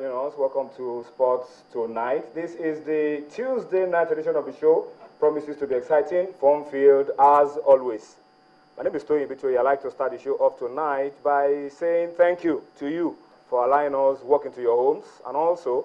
joining us. Welcome to Sports Tonight. This is the Tuesday night edition of the show. Promises to be exciting, fun-filled as always. My name is Toyin Bitoyi. I'd like to start the show off tonight by saying thank you to you for allowing us walk into your homes, and also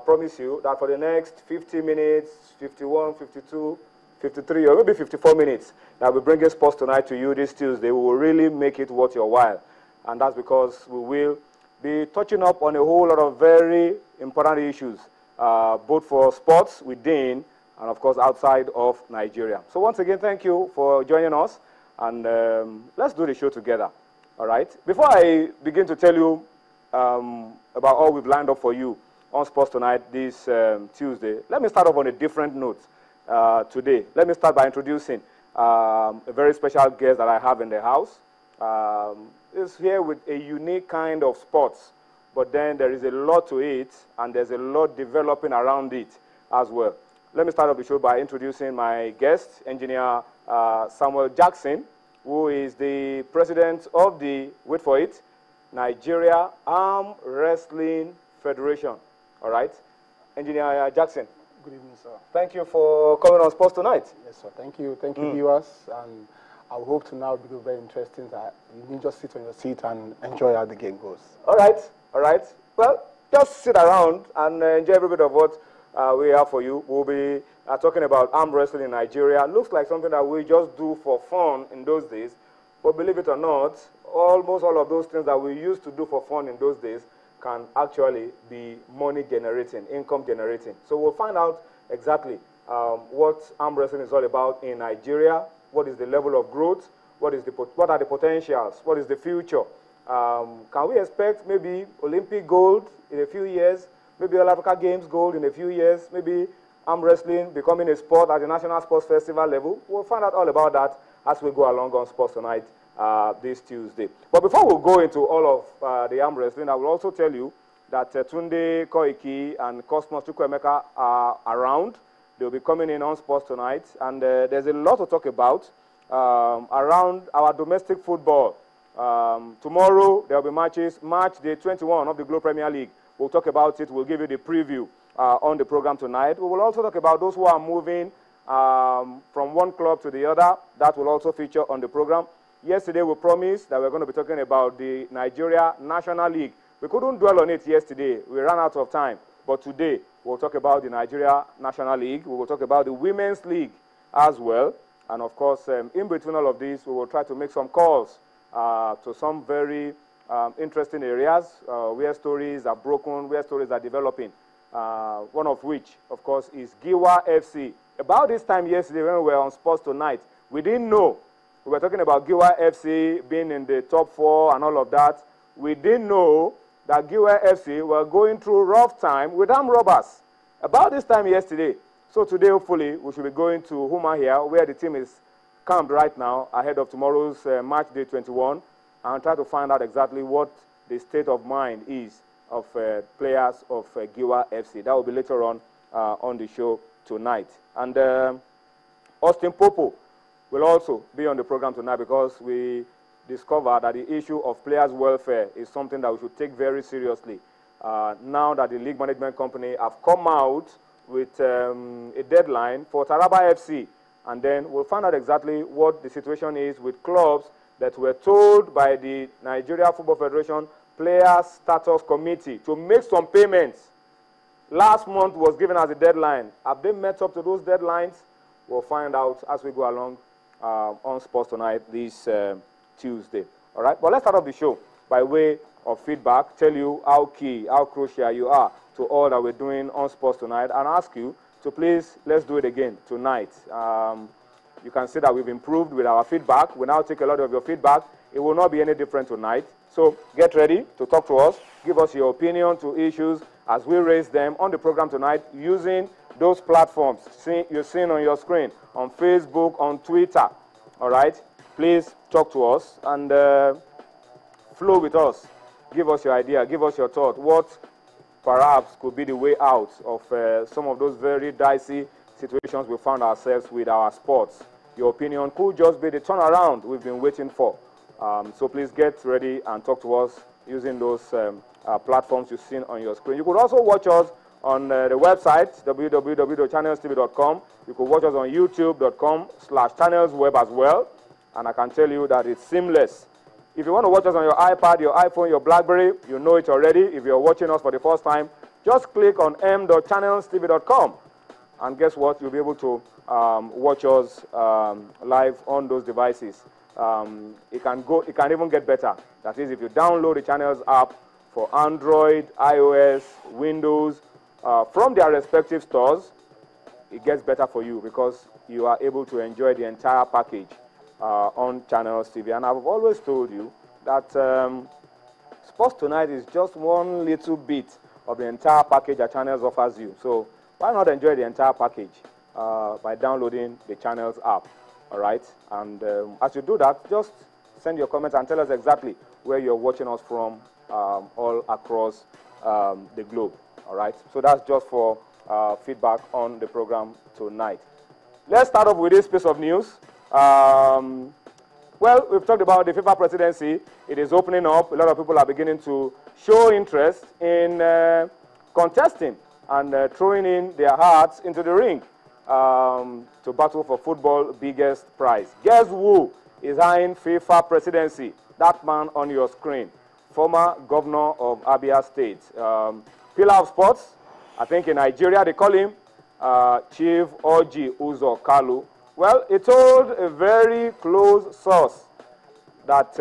promise you that for the next 50 minutes, 51, 52, 53, or maybe 54 minutes, that we're bringing Sports Tonight to you this Tuesday. We will really make it worth your while. And that's because we will be touching up on a whole lot of very important issues, both for sports within and, of course, outside of Nigeria. So once again, thank you for joining us, and let's do the show together, all right? Before I begin to tell you about all we've lined up for you on Sports Tonight this Tuesday, let me start off on a different note today. Let me start by introducing a very special guest that I have in the house. Is here with a unique kind of sports, but then there is a lot to it, and there's a lot developing around it as well. Let me start off the show by introducing my guest, Engineer Samuel Jackson, who is the president of the, wait for it, Nigeria Arm Wrestling Federation. All right? Engineer Jackson. Good evening, sir. Thank you for coming on Sports Tonight. Yes, sir. Thank you. Thank you, viewers. And I hope to now become very interesting that you need just sit on your seat and enjoy how the game goes. All right. All right. Well, just sit around and enjoy every bit of what we have for you. We'll be talking about arm wrestling in Nigeria. Looks like something that we just do for fun in those days. But believe it or not, almost all of those things that we used to do for fun in those days can actually be money generating, income generating. So we'll find out exactly what arm wrestling is all about in Nigeria. What is the level of growth? What are the potentials? What is the future? Can we expect maybe Olympic gold in a few years? Maybe All Africa Games gold in a few years? Maybe arm wrestling becoming a sport at the National Sports Festival level? We'll find out all about that as we go along on Sports Tonight this Tuesday. But before we go into all of the arm wrestling, I will also tell you that Tunde Koiki and Cosmos Chukwuemeka are around. They'll be coming in on Sports Tonight, and there's a lot to talk about around our domestic football. Tomorrow, there will be matches, match day 21 of the Globe Premier League. We'll talk about it. We'll give you the preview on the program tonight. We will also talk about those who are moving from one club to the other. That will also feature on the program. Yesterday, we promised that we're going to be talking about the Nigeria National League. We couldn't dwell on it yesterday. We ran out of time. But today, we'll talk about the Nigeria National League. We will talk about the Women's League as well. And, of course, in between all of these, we will try to make some calls to some very interesting areas where stories are broken, where stories are developing. One of which, of course, is Giwa FC. About this time yesterday when we were on Sports Tonight, we didn't know. We were talking about Giwa FC being in the top 4 and all of that. We didn't know that Giwa FC were going through a rough time with armed robbers about this time yesterday. So today, hopefully, we should be going to Huma here, where the team is camped right now, ahead of tomorrow's match day 21, and try to find out exactly what the state of mind is of players of Giwa FC. That will be later on the show tonight. And Austin Popo will also be on the program tonight, because we discovered that the issue of players' welfare is something that we should take very seriously. Now that the league management company have come out with a deadline for Taraba FC, and then we'll find out exactly what the situation is with clubs that were told by the Nigeria Football Federation Players Status Committee to make some payments. Last month was given as a deadline. Have they met up to those deadlines? We'll find out as we go along on Sports Tonight this Tuesday. All right, but let's start off the show by way of feedback, tell you how key, how crucial you are to all that we're doing on Sports Tonight, and ask you to please, let's do it again tonight. You can see that we've improved with our feedback. We now take a lot of your feedback. It will not be any different tonight. So get ready to talk to us. Give us your opinion to issues as we raise them on the program tonight using those platforms you're seeing on your screen, on Facebook, on Twitter. All right? Please talk to us and flow with us. Give us your idea. Give us your thought. What perhaps could be the way out of some of those very dicey situations we found ourselves with our sports. Your opinion could just be the turnaround we've been waiting for. So please get ready and talk to us using those platforms you've seen on your screen. You could also watch us on the website, www.channelstv.com. You could watch us on youtube.com/channelsweb as well. And I can tell you that it's seamless. If you want to watch us on your iPad, your iPhone, your BlackBerry, you know it already. If you're watching us for the first time, just click on m.channelstv.com. And guess what? You'll be able to watch us live on those devices. It can even get better. That is, if you download the Channels app for Android, iOS, Windows, from their respective stores, it gets better for you because you are able to enjoy the entire package on Channels TV. And I've always told you that Sports Tonight is just one little bit of the entire package that Channels offers you. So why not enjoy the entire package by downloading the Channels app, all right? And as you do that, just send your comments and tell us exactly where you're watching us from all across the globe, all right? So that's just for feedback on the program tonight. Let's start off with this piece of news. Well, we've talked about the FIFA presidency. It is opening up. A lot of people are beginning to show interest in contesting and throwing in their hearts into the ring to battle for football's biggest prize. Guess who is eyeing FIFA presidency? That man on your screen, former governor of Abia State. Pillar of sports, I think in Nigeria they call him Chief Oji Uzo Kalu. Well, he told a very close source that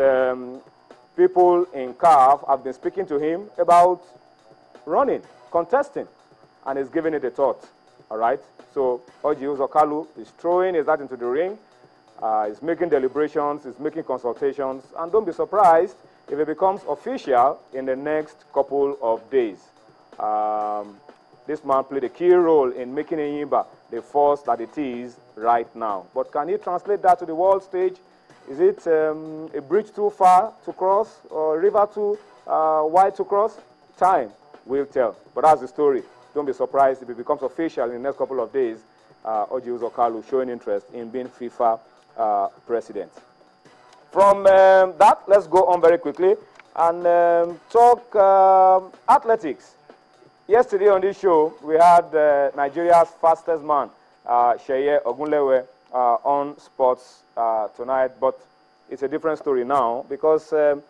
people in CAF have been speaking to him about running, contesting, and he's giving it a thought, all right? So Oji Uzo Kalu is throwing his hat into the ring. He's making deliberations, he's making consultations, and don't be surprised if it becomes official in the next couple of days. This man played a key role in making Enyimba the force that it is right now. But can he translate that to the world stage? Is it a bridge too far to cross or a river too wide to cross? Time will tell. But that's the story. Don't be surprised if it becomes official in the next couple of days. Oji Uzo Kalu showing interest in being FIFA president. From that, let's go on very quickly and talk athletics. Yesterday on this show, we had Nigeria's fastest man, Ogunlewe, on Sports Tonight, but it's a different story now because the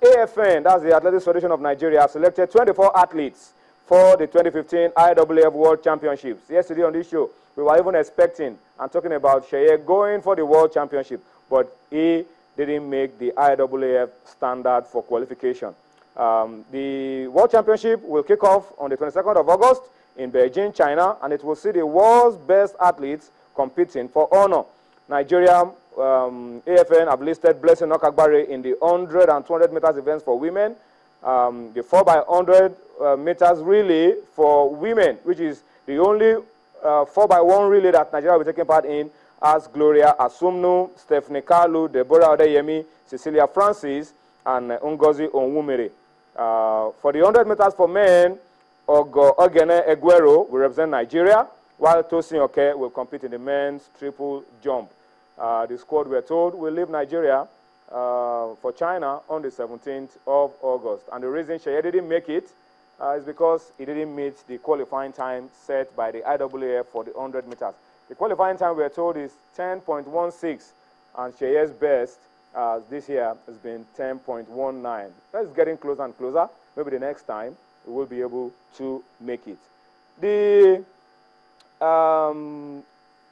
AFN, that's the Athletics Federation of Nigeria, selected 24 athletes for the 2015 IAAF World Championships. Yesterday on this show, we were even expecting and talking about Sheye going for the World Championship, but he didn't make the IAAF standard for qualification. The World Championship will kick off on the 22nd of August in Beijing, China, and it will see the world's best athletes competing for honor. Nigeria AFN have listed Blessing Okagbare in the 100 and 200 meters events for women, the 4x100 meters relay for women, which is the only 4x1 relay that Nigeria will be taking part in, as Gloria Asumnu, Stephanie Kalu, Deborah Odeyemi, Cecilia Francis, and Ngozi Onwumere. For the 100 meters for men, Ogene Eguero will represent Nigeria, while Tosin Oke will compete in the men's triple jump. The squad, we're told, will leave Nigeria for China on the 17th of August. And the reason Sheye didn't make it is because he didn't meet the qualifying time set by the IAAF for the 100 meters. The qualifying time, we're told, is 10.16, and Sheye's best this year has been 10.19. That's getting closer and closer. Maybe the next time we will be able to make it. The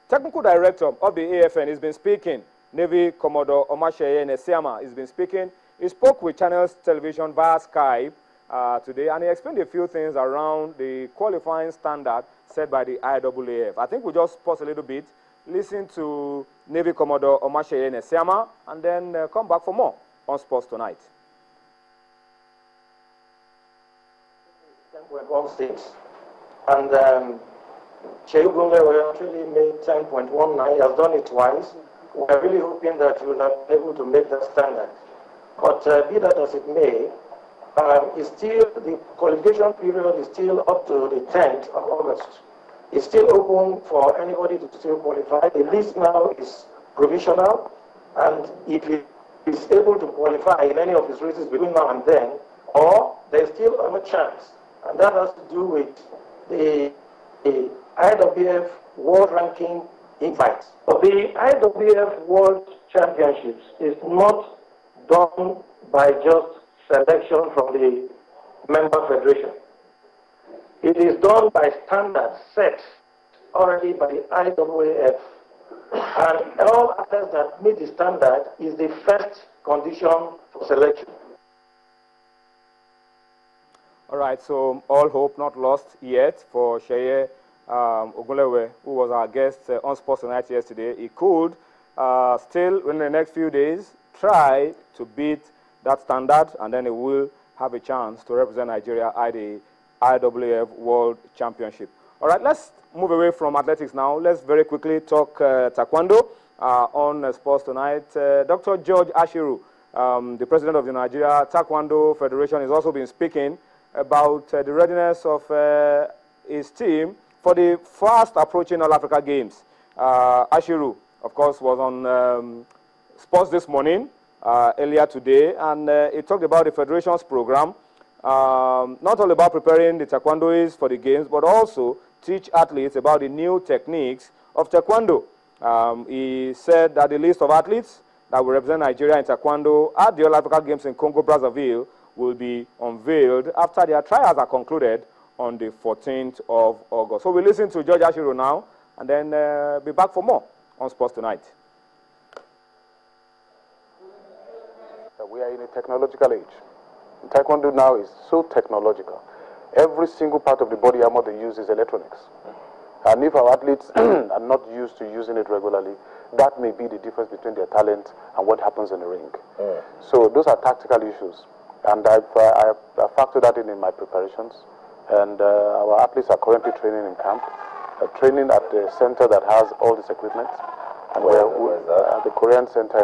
technical director of the AFN has been speaking. Navy Commodore Omasheye Nesiama has been speaking. He spoke with Channels Television via Skype today, and he explained a few things around the qualifying standard set by the IAAF. I think we'll just pause a little bit, listen to Navy Commodore Omasheye Nesiama, and then come back for more on Sports Tonight. 10.16, and Ogunlewe actually made 10.19. He has done it twice. We're really hoping that he will be able to make that standard. But be that as it may, the qualification period is still up to the 10th of August. It's still open for anybody to still qualify. The list now is provisional, and if he is able to qualify in any of his races between now and then, or there's still a chance, and that has to do with the IWF World Ranking invite. But the IWF World Championships is not done by just selection from the member federation. It is done by standards set already by the IWF. And all athletes that meet the standard is the first condition for selection. All right, so all hope not lost yet for Sheye Ogunlewe, who was our guest on Sports Tonight yesterday. He could still, in the next few days, try to beat that standard, and then he will have a chance to represent Nigeria at the IWF World Championship. All right, let's move away from athletics now. Let's very quickly talk taekwondo on Sports Tonight. Dr. George Ashiru, the president of the Nigeria Taekwondo Federation, has also been speaking about the readiness of his team for the fast approaching All Africa Games. Ashiru, of course, was on Sports this morning, earlier today, and he talked about the federation's program, not all about preparing the taekwondoists for the games, but also teach athletes about the new techniques of taekwondo. He said that the list of athletes that will represent Nigeria in taekwondo at the All Africa Games in Congo, Brazzaville will be unveiled after their trials are concluded on the 14th of August. So we listen to George Ashiru now, and then be back for more on Sports Tonight. We are in a technological age. Taekwondo now is so technological. Every single part of the body armor they use is electronics. And if our athletes are not used to using it regularly, that may be the difference between their talent and what happens in the ring. So those are tactical issues. And I've factored that in my preparations. And our athletes are currently training in camp, training at the center that has all this equipment. And where the Korean center.